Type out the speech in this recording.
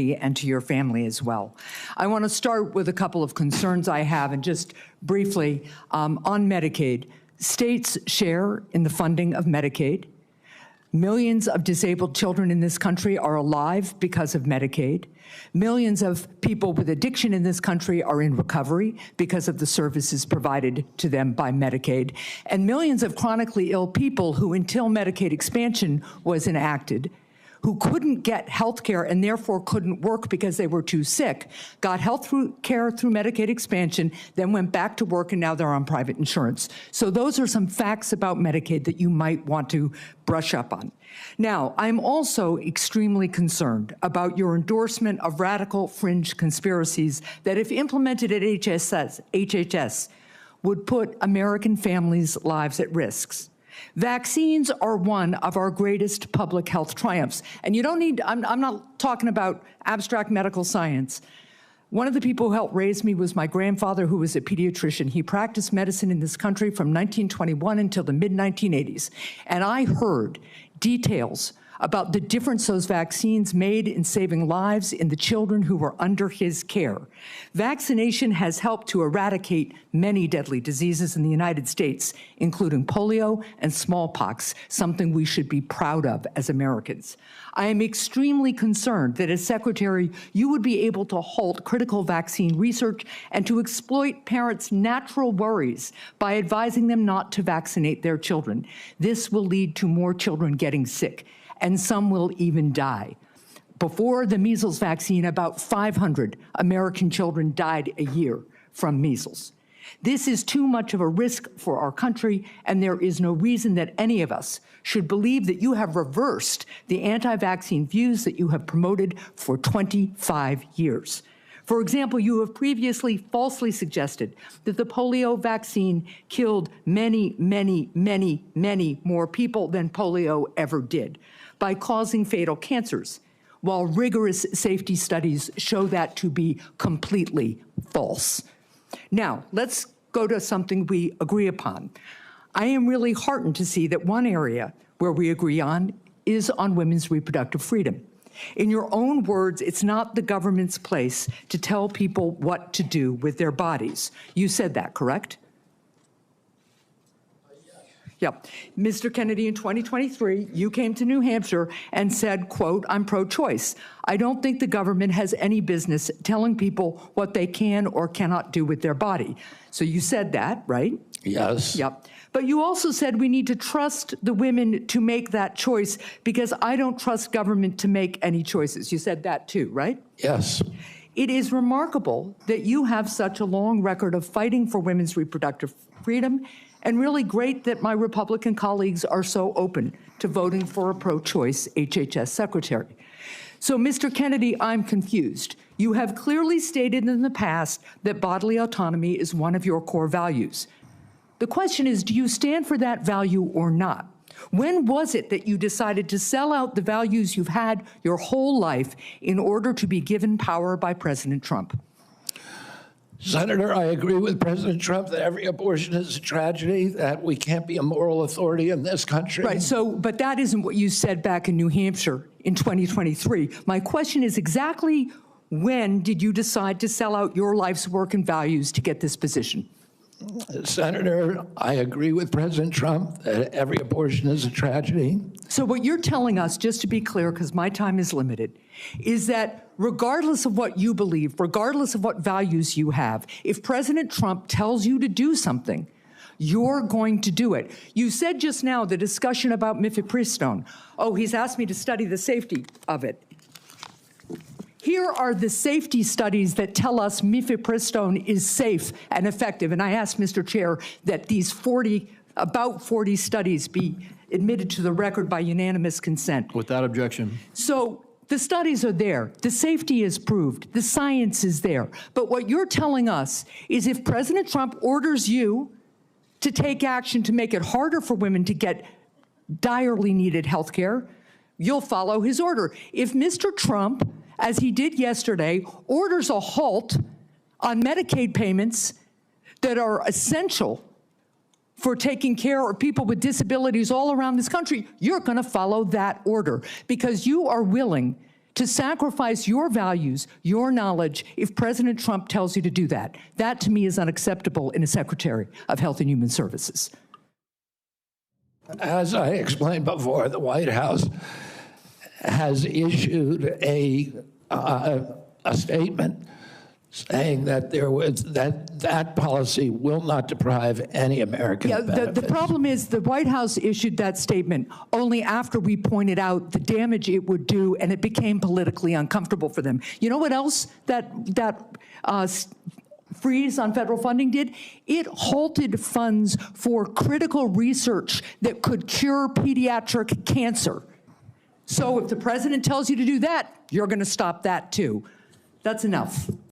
and to your family as well. I want to start with a couple of concerns I have, and just briefly on Medicaid. States share in the funding of Medicaid. Millions of disabled children in this country are alive because of Medicaid. Millions of people with addiction in this country are in recovery because of the services provided to them by Medicaid. And millions of chronically ill people who, until Medicaid expansion was enacted, who couldn't get health care and therefore couldn't work because they were too sick, got health care through Medicaid expansion, then went back to work, and now they're on private insurance. So those are some facts about Medicaid that you might want to brush up on. Now, I'm also extremely concerned about your endorsement of radical fringe conspiracies that, if implemented at HHS, would put American families' lives at risk. Vaccines are one of our greatest public health triumphs. And you don't need, I'm not talking about abstract medical science. One of the people who helped raise me was my grandfather, who was a pediatrician. He practiced medicine in this country from 1921 until the mid-1980s. And I heard details about the difference those vaccines made in saving lives in the children who were under his care. Vaccination has helped to eradicate many deadly diseases in the United States, including polio and smallpox, something we should be proud of as Americans. I am extremely concerned that as Secretary, you would be able to halt critical vaccine research and to exploit parents' natural worries by advising them not to vaccinate their children. This will lead to more children getting sick, and some will even die. Before the measles vaccine, about 500 American children died a year from measles. This is too much of a risk for our country, and there is no reason that any of us should believe that you have reversed the anti-vaccine views that you have promoted for 25 years. For example, you have previously falsely suggested that the polio vaccine killed many, many, many, many more people than polio ever did by causing fatal cancers, while rigorous safety studies show that to be completely false. Now, let's go to something we agree upon. I am really heartened to see that one area where we agree on is on women's reproductive freedom. In your own words, it's not the government's place to tell people what to do with their bodies. You said that, correct? Yep. Mr. Kennedy, in 2023, you came to New Hampshire and said, quote, "I'm pro-choice. I don't think the government has any business telling people what they can or cannot do with their body." So you said that, right? Yes. Yep. But you also said we need to trust the women to make that choice because I don't trust government to make any choices. You said that too, right? Yes. It is remarkable that you have such a long record of fighting for women's reproductive freedom, and really great that my Republican colleagues are so open to voting for a pro-choice HHS secretary. So, Mr. Kennedy, I'm confused. You have clearly stated in the past that bodily autonomy is one of your core values. The question is, do you stand for that value or not? When was it that you decided to sell out the values you've had your whole life in order to be given power by President Trump? Senator, I agree with President Trump that every abortion is a tragedy, that we can't be a moral authority in this country. Right, so, but that isn't what you said back in New Hampshire in 2023. My question is exactly when did you decide to sell out your life's work and values to get this position? Senator, I agree with President Trump that every abortion is a tragedy. So what you're telling us, just to be clear, because my time is limited, is that regardless of what you believe, regardless of what values you have, if President Trump tells you to do something, you're going to do it. You said just now the discussion about mifepristone. Oh, he's asked me to study the safety of it. Here are the safety studies that tell us mifepristone is safe and effective. And I asked Mr. Chair that these about 40 studies be admitted to the record by unanimous consent. Without objection. So the studies are there. The safety is proved. The science is there. But what you're telling us is if President Trump orders you to take action to make it harder for women to get direly needed health care, you'll follow his order. If Mr. Trump, as he did yesterday, orders a halt on Medicaid payments that are essential for taking care of people with disabilities all around this country, you're going to follow that order because you are willing to sacrifice your values, your knowledge, if President Trump tells you to do that. That, to me, is unacceptable in a Secretary of Health and Human Services. As I explained before, the White House has issued a statement saying that that policy will not deprive any American of benefits. The problem is the White House issued that statement only after we pointed out the damage it would do, and it became politically uncomfortable for them. You know what else that freeze on federal funding did? It halted funds for critical research that could cure pediatric cancer. So if the president tells you to do that, you're going to stop that too. That's enough.